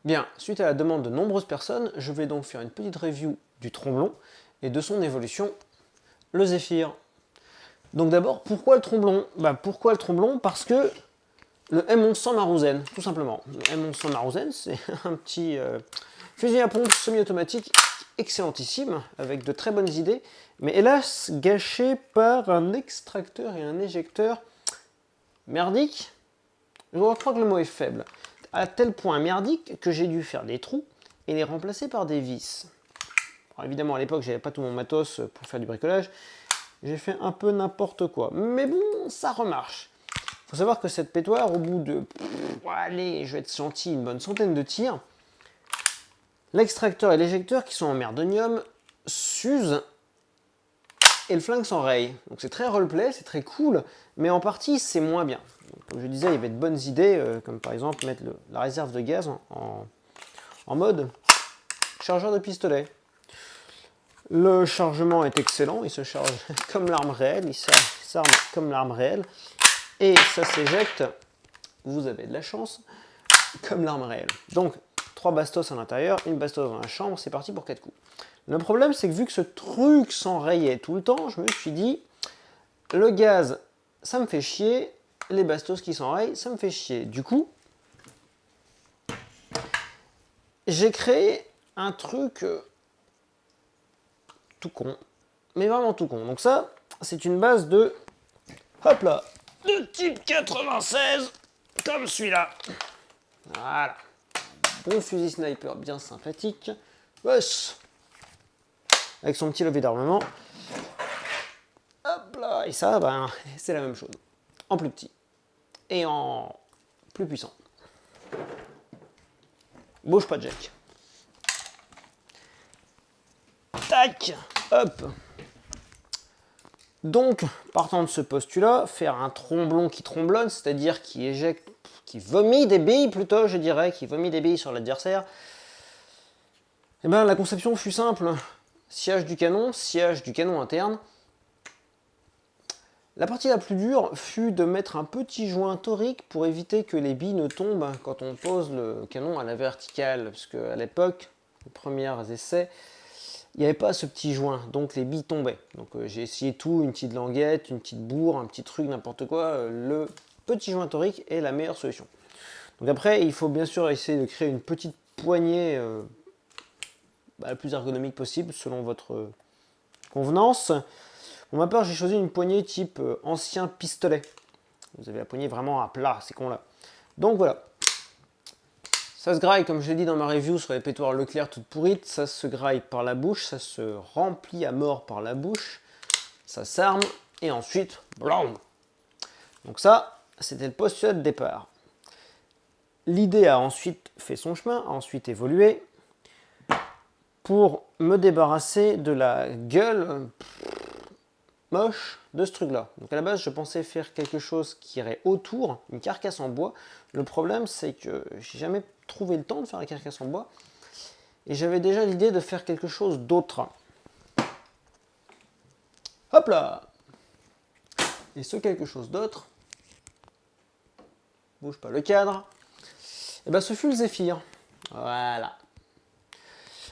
Bien, suite à la demande de nombreuses personnes, je vais donc faire une petite review du tromblon et de son évolution, le zéphyr. Donc d'abord, pourquoi le tromblon? Pourquoi le tromblon? Parce que le M1100 Maruzen, tout simplement. Le M1100 Maruzen, c'est un petit fusil à pompe semi-automatique excellentissime, avec de très bonnes idées, mais hélas gâché par un extracteur et un éjecteur merdique. Je crois que le mot est faible. À tel point merdique que j'ai dû faire des trous et les remplacer par des vis. Alors évidemment, à l'époque, j'avais pas tout mon matos pour faire du bricolage. J'ai fait un peu n'importe quoi. Mais bon, ça remarche. Il faut savoir que cette pétoire, au bout de, allez, je vais être gentil, une bonne centaine de tirs, l'extracteur et l'éjecteur, qui sont en merdonium, s'usent et le flingue s'enraye. Donc c'est très roleplay, c'est très cool, mais en partie, c'est moins bien. Donc, comme je disais, il y avait de bonnes idées, comme par exemple mettre la réserve de gaz en mode chargeur de pistolet. Le chargement est excellent, il se charge comme l'arme réelle, il s'arme comme l'arme réelle, et ça s'éjecte, vous avez de la chance, comme l'arme réelle. Donc, 3 bastos à l'intérieur, une bastos dans la chambre, c'est parti pour 4 coups. Le problème, c'est que vu que ce truc s'enrayait tout le temps, je me suis dit, le gaz, ça me fait chier, les bastos qui s'enrayent, ça me fait chier. Du coup, j'ai créé un truc tout con, mais vraiment tout con. Donc ça, c'est une base de, hop là, de type 96, comme celui-là. Voilà. Bon fusil sniper bien sympathique. Boss. Avec son petit levier d'armement. Hop là. Et ça, c'est la même chose. En plus petit. Et en plus puissant. Bouge pas, Jack. Tac. Hop. Donc, partant de ce postulat, faire un tromblon qui tromblonne, c'est-à-dire qui éjecte, qui vomit des billes plutôt, je dirais, qui vomit des billes sur l'adversaire. Eh bien, la conception fut simple. Sillage du canon interne. La partie la plus dure fut de mettre un petit joint torique pour éviter que les billes ne tombent quand on pose le canon à la verticale, parce qu'à l'époque, les premiers essais, il n'y avait pas ce petit joint, donc les billes tombaient. Donc j'ai essayé tout, une petite languette, une petite bourre, un petit truc, n'importe quoi. Le petit joint torique est la meilleure solution. Donc après, il faut bien sûr essayer de créer une petite poignée la plus ergonomique possible, selon votre convenance. Pour ma part, j'ai choisi une poignée type ancien pistolet. Vous avez la poignée vraiment à plat, c'est con là. Donc voilà. Ça se graille, comme je l'ai dit dans ma review sur les pétoires Leclerc toutes pourrites, ça se graille par la bouche, ça se remplit à mort par la bouche, ça s'arme, et ensuite, blam. Donc ça, c'était le postulat de départ. L'idée a ensuite fait son chemin, a ensuite évolué, pour me débarrasser de la gueule moche de ce truc là. Donc à la base je pensais faire quelque chose qui irait autour, une carcasse en bois. Le problème c'est que j'ai jamais trouvé le temps de faire la carcasse en bois et j'avais déjà l'idée de faire quelque chose d'autre. Hop là. Et ce quelque chose d'autre, bouge pas le cadre, et ben ce fut le Zéphyr. Voilà.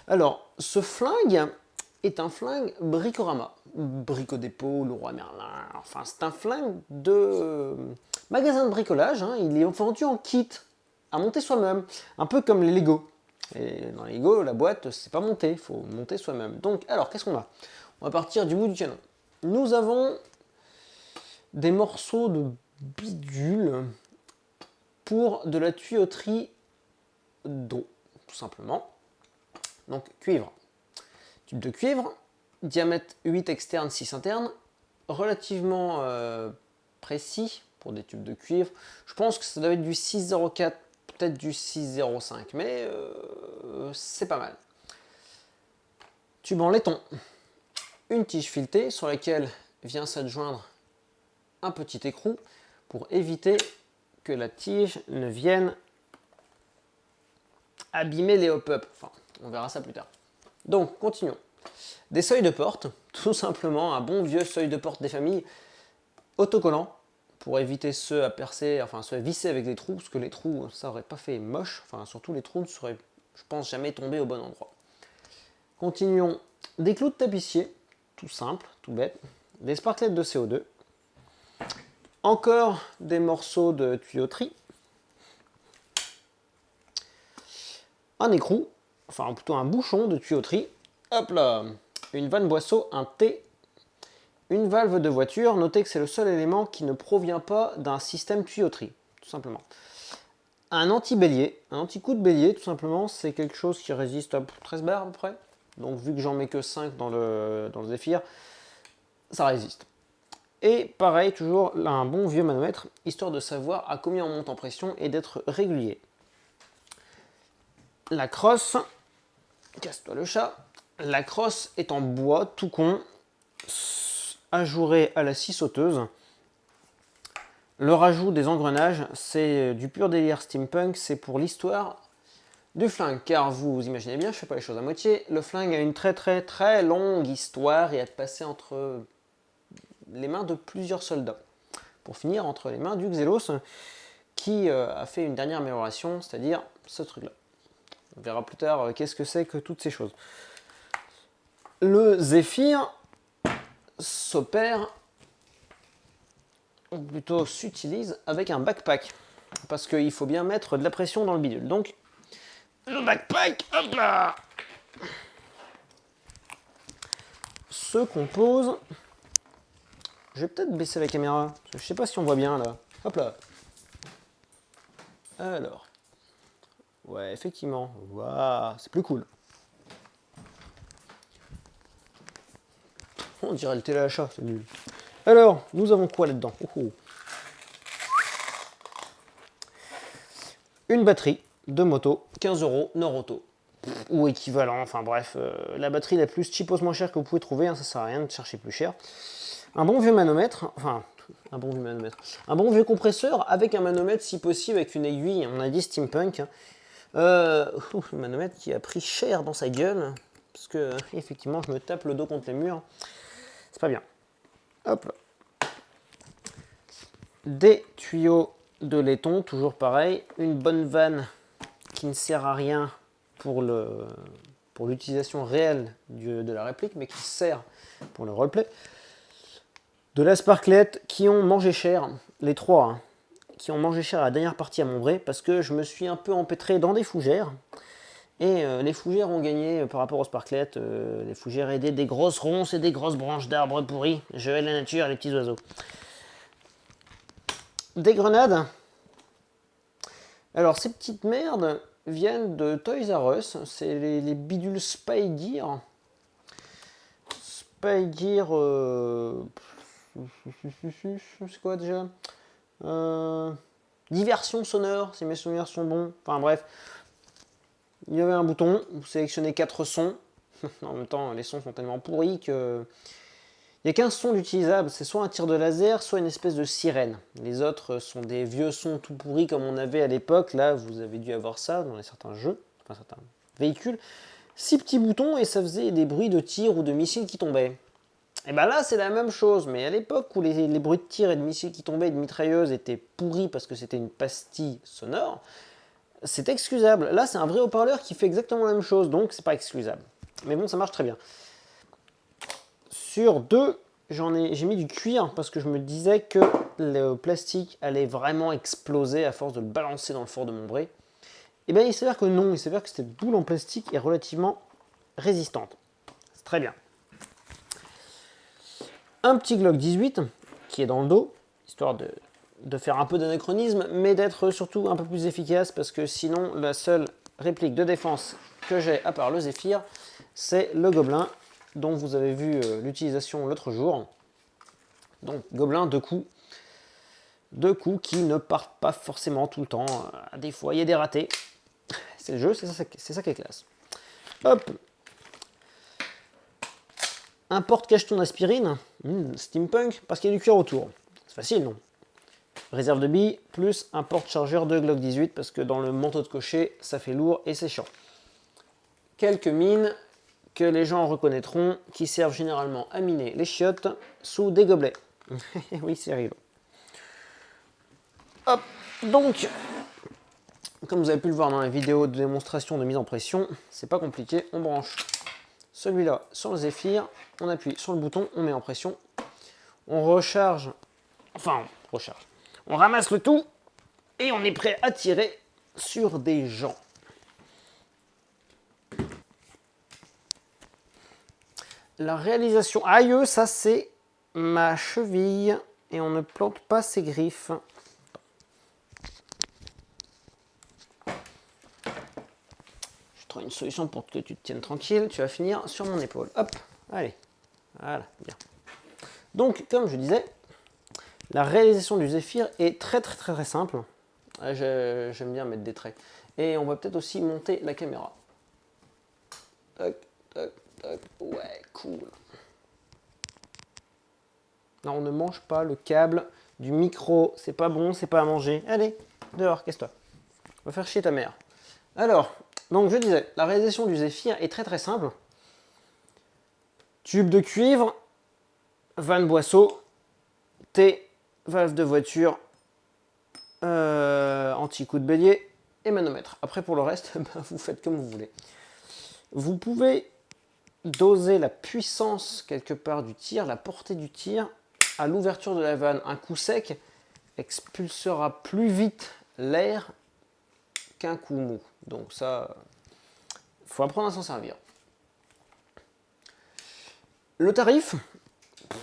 Alors ce flingue est un flingue Bricorama. Brico-Dépôt, Leroy Merlin, enfin c'est un flingue de magasin de bricolage, hein. Il est vendu en kit, à monter soi-même, un peu comme les Lego. Et dans les Lego, la boîte, c'est pas monté, il faut monter soi-même. Donc, alors, qu'est-ce qu'on a? On va partir du bout du canon. Nous avons des morceaux de bidule pour de la tuyauterie d'eau, tout simplement. Donc, cuivre. Tube de cuivre, diamètre 8 externe, 6 interne, relativement précis pour des tubes de cuivre. Je pense que ça doit être du 6,04, peut-être du 6,05, mais c'est pas mal. Tube en laiton, une tige filetée sur laquelle vient s'adjoindre un petit écrou pour éviter que la tige ne vienne abîmer les hop-up. Enfin, on verra ça plus tard. Donc, continuons. Des seuils de porte, tout simplement un bon vieux seuil de porte des familles, autocollant, pour éviter ceux à percer, enfin ceux à visser avec des trous, parce que les trous, ça aurait pas fait moche, enfin surtout les trous ne seraient, je pense, jamais tombés au bon endroit. Continuons. Des clous de tapissier, tout simple, tout bête, des sparklettes de CO2, encore des morceaux de tuyauterie, un écrou, enfin plutôt un bouchon de tuyauterie, hop là, une vanne boisseau, un T, une valve de voiture. Notez que c'est le seul élément qui ne provient pas d'un système tuyauterie, tout simplement. Un anti-bélier, un anti-coup de bélier, tout simplement, c'est quelque chose qui résiste à 13 bars à peu près. Donc vu que j'en mets que 5 dans le Zephyr, ça résiste. Et pareil, toujours là, un bon vieux manomètre, histoire de savoir à combien on monte en pression et d'être régulier. La crosse, casse-toi le chat, la crosse est en bois, tout con, ajourée à la scie sauteuse. Le rajout des engrenages, c'est du pur délire steampunk, c'est pour l'histoire du flingue, car vous imaginez bien, je ne fais pas les choses à moitié, le flingue a une très longue histoire et a passé entre les mains de plusieurs soldats, pour finir entre les mains du Xelos, qui a fait une dernière amélioration, c'est-à-dire ce truc-là. On verra plus tard qu'est-ce que c'est que toutes ces choses. Le Zephyr s'opère, ou plutôt s'utilise, avec un backpack, parce qu'il faut bien mettre de la pression dans le bidule. Donc, le backpack, hop là, se compose. Je vais peut-être baisser la caméra, parce que je sais pas si on voit bien là. Hop là. Alors. Ouais, effectivement. Waouh, c'est plus cool. On dirait le téléachat, c'est nul. Alors, nous avons quoi là-dedans? Une batterie de moto, 15 €, Nord-Auto. Ou équivalent, enfin bref, la batterie la plus cheapos moins chère que vous pouvez trouver, hein, ça sert à rien de chercher plus cher. Un bon vieux manomètre, enfin, un bon vieux compresseur avec un manomètre si possible, avec une aiguille, on a dit steampunk. Un manomètre qui a pris cher dans sa gueule, parce que effectivement je me tape le dos contre les murs, c'est pas bien. Hop là. Des tuyaux de laiton, toujours pareil, une bonne vanne qui ne sert à rien pour l'utilisation réelle de la réplique, mais qui sert pour le roleplay. De la sparklette qui ont mangé cher, les trois, hein, qui ont mangé cher à la dernière partie à Montbray, parce que je me suis un peu empêtré dans des fougères, et les fougères ont gagné par rapport aux sparklettes. Les fougères aidaient des grosses ronces et des grosses branches d'arbres pourris. Je hais la nature et les petits oiseaux. Des grenades. Alors ces petites merdes viennent de Toys R Us, c'est les bidules Spy Gear. Spy Gear... c'est quoi déjà, diversion sonore, si mes souvenirs sont bons. Enfin bref, il y avait un bouton, vous sélectionnez 4 sons. En même temps, les sons sont tellement pourris que... Il n'y a qu'un son d'utilisable, c'est soit un tir de laser, soit une espèce de sirène. Les autres sont des vieux sons tout pourris comme on avait à l'époque. Là, vous avez dû avoir ça dans certains jeux, enfin certains véhicules. 6 petits boutons et ça faisait des bruits de tir ou de missiles qui tombaient. Et bien là, c'est la même chose, mais à l'époque où les bruits de tir et de missiles qui tombaient et de mitrailleuses étaient pourris parce que c'était une pastille sonore, c'est excusable. Là, c'est un vrai haut-parleur qui fait exactement la même chose, donc c'est pas excusable. Mais bon, ça marche très bien. Sur deux, j'ai mis du cuir parce que je me disais que le plastique allait vraiment exploser à force de le balancer dans le fort de Montbray. Et bien il s'avère que non, il s'avère que cette boule en plastique est relativement résistante. C'est très bien. Un petit Glock 18 qui est dans le dos, histoire de faire un peu d'anachronisme, mais d'être surtout un peu plus efficace parce que sinon la seule réplique de défense que j'ai à part le Zephyr, c'est le Gobelin dont vous avez vu l'utilisation l'autre jour. Donc Gobelin, deux coups qui ne partent pas forcément tout le temps. Des fois il y a des ratés. C'est le jeu, c'est ça qui est classe. Hop. Un porte-cacheton d'aspirine, steampunk, parce qu'il y a du cuir autour. C'est facile, non? Réserve de billes, plus un porte-chargeur de Glock 18, parce que dans le manteau de cocher, ça fait lourd et c'est chiant. Quelques mines que les gens reconnaîtront, qui servent généralement à miner les chiottes sous des gobelets. Oui, c'est rigolo. Hop, donc, comme vous avez pu le voir dans la vidéo de démonstration de mise en pression, c'est pas compliqué, on branche celui-là sur le Zephyr, on appuie sur le bouton, on met en pression, on recharge, enfin on recharge, on ramasse le tout et on est prêt à tirer sur des gens. La réalisation, aïe, ça c'est ma cheville et on ne plante pas ses griffes. Une solution pour que tu te tiennes tranquille, tu vas finir sur mon épaule. Hop, allez, voilà, bien. Donc, comme je disais, la réalisation du Zephyr est très simple. J'aime bien mettre des traits. Et on va peut-être aussi monter la caméra. Tac, tac, tac, ouais, cool. Non, on ne mange pas le câble du micro, c'est pas bon, c'est pas à manger. Allez, dehors, casse-toi. On va faire chier ta mère. Alors, donc je disais, la réalisation du Zephyr est très simple. Tube de cuivre, vanne boisseau, T, valve de voiture, anti-coup de bélier et manomètre. Après pour le reste, vous faites comme vous voulez. Vous pouvez doser la puissance quelque part du tir, la portée du tir à l'ouverture de la vanne. Un coup sec expulsera plus vite l'air qu'un coup mou. Donc ça, il faut apprendre à s'en servir. Le tarif,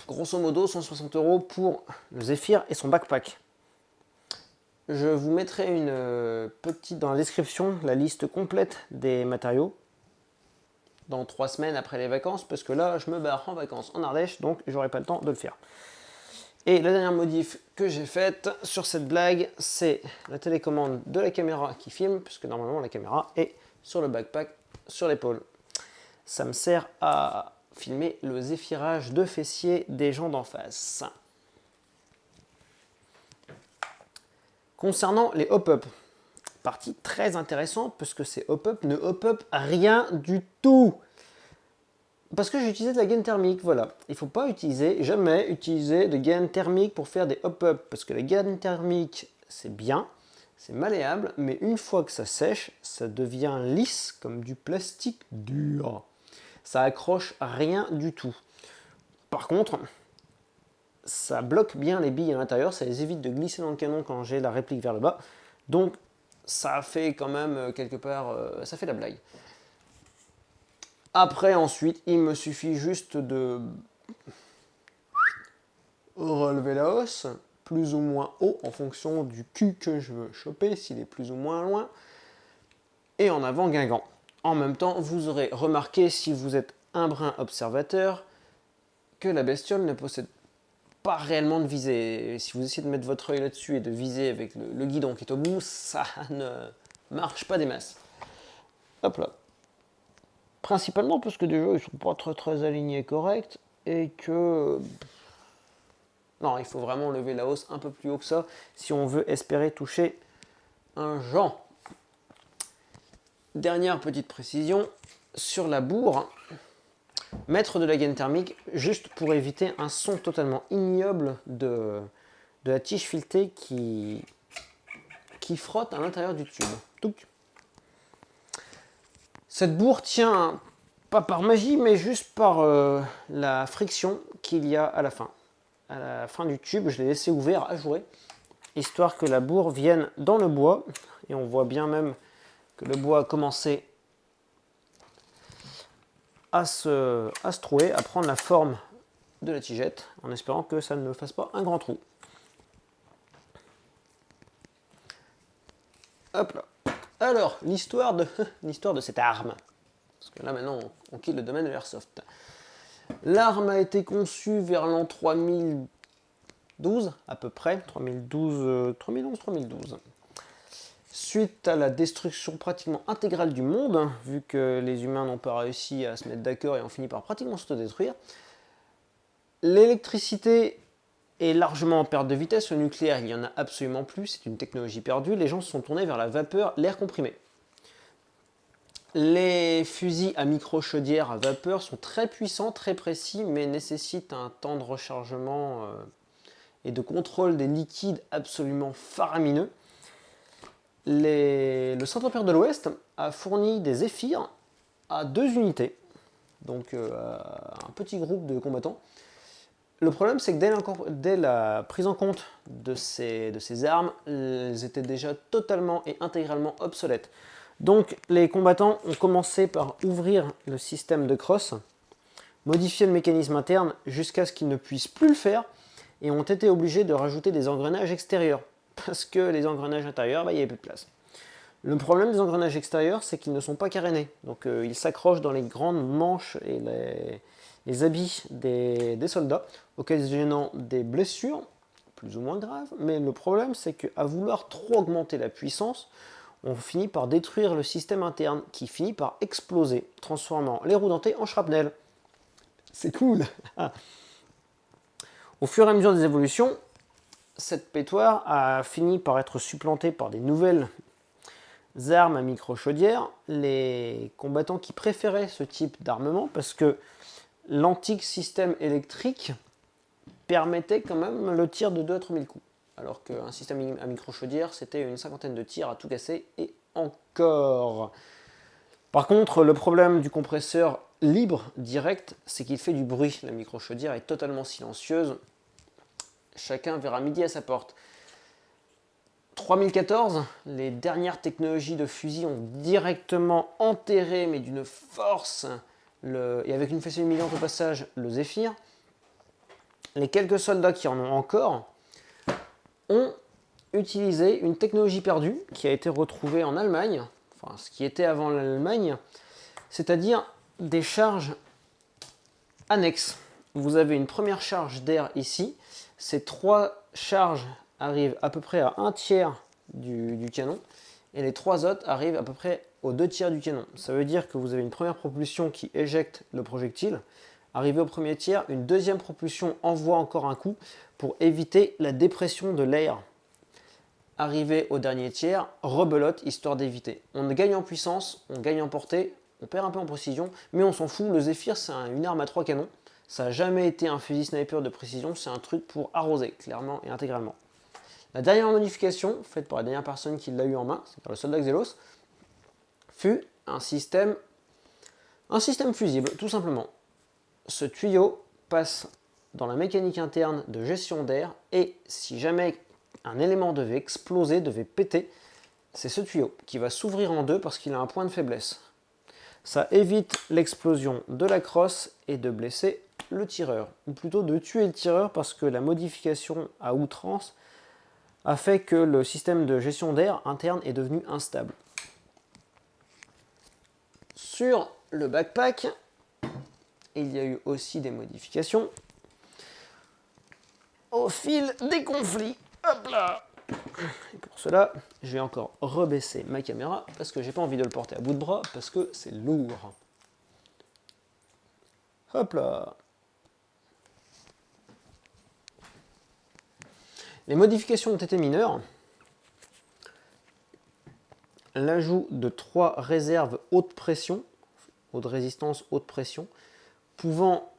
grosso modo 160 € pour le Zephyr et son backpack. Je vous mettrai une petite dans la description la liste complète des matériaux dans 3 semaines après les vacances, parce que là je me barre en vacances en Ardèche, donc j'aurai pas le temps de le faire. Et la dernière modif que j'ai faite sur cette blague, c'est la télécommande de la caméra qui filme, puisque normalement la caméra est sur le backpack, sur l'épaule. Ça me sert à filmer le zéphirage de fessiers des gens d'en face. Concernant les hop-up, partie très intéressante, parce que ces hop-up ne hop-up rien du tout. Parce que j'ai utilisé de la gaine thermique, voilà. Il ne faut pas jamais utiliser de gaine thermique pour faire des hop-up, parce que la gaine thermique, c'est bien, c'est malléable, mais une fois que ça sèche, ça devient lisse comme du plastique dur. Ça accroche rien du tout. Par contre, ça bloque bien les billes à l'intérieur, ça les évite de glisser dans le canon quand j'ai la réplique vers le bas. Donc, ça fait quand même quelque part, ça fait la blague. Après, ensuite, il me suffit juste de relever la hausse, plus ou moins haut, en fonction du cul que je veux choper, s'il est plus ou moins loin, et en avant guingant. En même temps, vous aurez remarqué, si vous êtes un brin observateur, que la bestiole ne possède pas réellement de visée. Si vous essayez de mettre votre œil là-dessus et de viser avec le guidon qui est au bout, ça ne marche pas des masses. Hop là. Principalement parce que déjà ils sont pas très alignés corrects et que non, il faut vraiment lever la hausse un peu plus haut que ça si on veut espérer toucher un Jean. Dernière petite précision sur la bourre, mettre de la gaine thermique juste pour éviter un son totalement ignoble de la tige filetée qui frotte à l'intérieur du tube. Touc. Cette bourre tient pas par magie, mais juste par la friction qu'il y a à la fin. À la fin du tube, je l'ai laissé ouvert à jouer, histoire que la bourre vienne dans le bois. Et on voit bien même que le bois a commencé à se trouer, à prendre la forme de la tigette, en espérant que ça ne me fasse pas un grand trou. Hop là. Alors, l'histoire de cette arme. Parce que là, maintenant, on quitte le domaine de l'airsoft. L'arme a été conçue vers l'an 3012, à peu près, 2011-3012. Suite à la destruction pratiquement intégrale du monde, vu que les humains n'ont pas réussi à se mettre d'accord et ont fini par pratiquement s'autodétruire, l'électricité est largement en perte de vitesse. Le nucléaire, il n'y en a absolument plus, c'est une technologie perdue. Les gens se sont tournés vers la vapeur, l'air comprimé. Les fusils à micro-chaudière à vapeur sont très puissants, très précis, mais nécessitent un temps de rechargement et de contrôle des liquides absolument faramineux, le Saint-Empire de l'Ouest a fourni des Zéphyrs à 2 unités, donc un petit groupe de combattants. Le problème, c'est que dès la prise en compte de ces armes, elles étaient déjà totalement et intégralement obsolètes. Donc les combattants ont commencé par ouvrir le système de crosse, modifier le mécanisme interne jusqu'à ce qu'ils ne puissent plus le faire, et ont été obligés de rajouter des engrenages extérieurs, parce que les engrenages intérieurs, il n'y avait plus de place. Le problème des engrenages extérieurs, c'est qu'ils ne sont pas carénés, donc ils s'accrochent dans les grandes manches et les habits des soldats, occasionnant des blessures plus ou moins graves, mais le problème, c'est qu'à vouloir trop augmenter la puissance, on finit par détruire le système interne, qui finit par exploser, transformant les roues dentées en shrapnel. C'est cool. Au fur et à mesure des évolutions, cette pétoire a fini par être supplantée par des nouvelles armes à micro-chaudière. Les combattants qui préféraient ce type d'armement, parce que l'antique système électrique permettait quand même le tir de 2 à 3 000 coups, alors qu'un système à micro-chaudière, c'était une 50aine de tirs à tout casser, et encore. Par contre, le problème du compresseur libre, direct, c'est qu'il fait du bruit. La micro-chaudière est totalement silencieuse. Chacun verra midi à sa porte. 3014, les dernières technologies de fusil ont directement enterré, mais d'une force, et avec une fessée humiliante au passage, le Zéphyr. Les quelques soldats qui en ont encore ont utilisé une technologie perdue qui a été retrouvée en Allemagne, enfin ce qui était avant l'Allemagne, c'est-à-dire des charges annexes. Vous avez une première charge d'air ici, ces 3 charges arrivent à peu près à 1/3 du canon, et les 3 autres arrivent à peu près aux 2/3 du canon. Ça veut dire que vous avez une première propulsion qui éjecte le projectile, arrivé au premier tiers, une deuxième propulsion envoie encore un coup pour éviter la dépression de l'air. Arrivé au dernier tiers, rebelote histoire d'éviter. On gagne en puissance, on gagne en portée, on perd un peu en précision, mais on s'en fout, le Zéphyr c'est une arme à 3 canons. Ça n'a jamais été un fusil sniper de précision, c'est un truc pour arroser, clairement et intégralement. La dernière modification, faite par la dernière personne qui l'a eu en main, c'est-à-dire le soldat Xelos, fut un système fusible, tout simplement. Ce tuyau passe dans la mécanique interne de gestion d'air, et si jamais un élément devait exploser, devait péter, c'est ce tuyau qui va s'ouvrir en deux parce qu'il a un point de faiblesse. Ça évite l'explosion de la crosse et de blesser le tireur, ou plutôt de tuer le tireur, parce que la modification à outrance a fait que le système de gestion d'air interne est devenu instable. Sur le backpack, il y a eu aussi des modifications au fil des conflits. Hop là! Et pour cela, je vais encore rebaisser ma caméra parce que j'ai pas envie de le porter à bout de bras parce que c'est lourd. Hop là! Les modifications ont été mineures. L'ajout de 3 réserves haute pression, haute résistance, haute pression, pouvant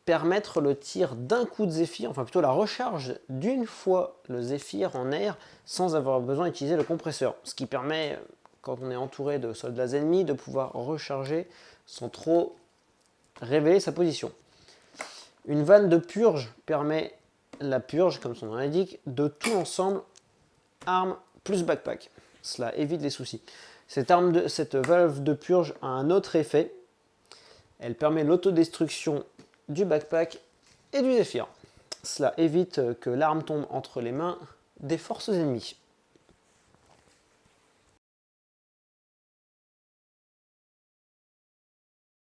permettre le tir d'un coup de Zéphyr, enfin plutôt la recharge d'une fois le Zéphyr en air sans avoir besoin d'utiliser le compresseur. Ce qui permet, quand on est entouré de soldats ennemis, de pouvoir recharger sans trop révéler sa position. Une vanne de purge permet la purge, comme son nom l'indique, de tout l'ensemble arme plus backpack. Cela évite les soucis. Cette valve de purge a un autre effet. Elle permet l'autodestruction du backpack et du Zéphyr. Cela évite que l'arme tombe entre les mains des forces ennemies.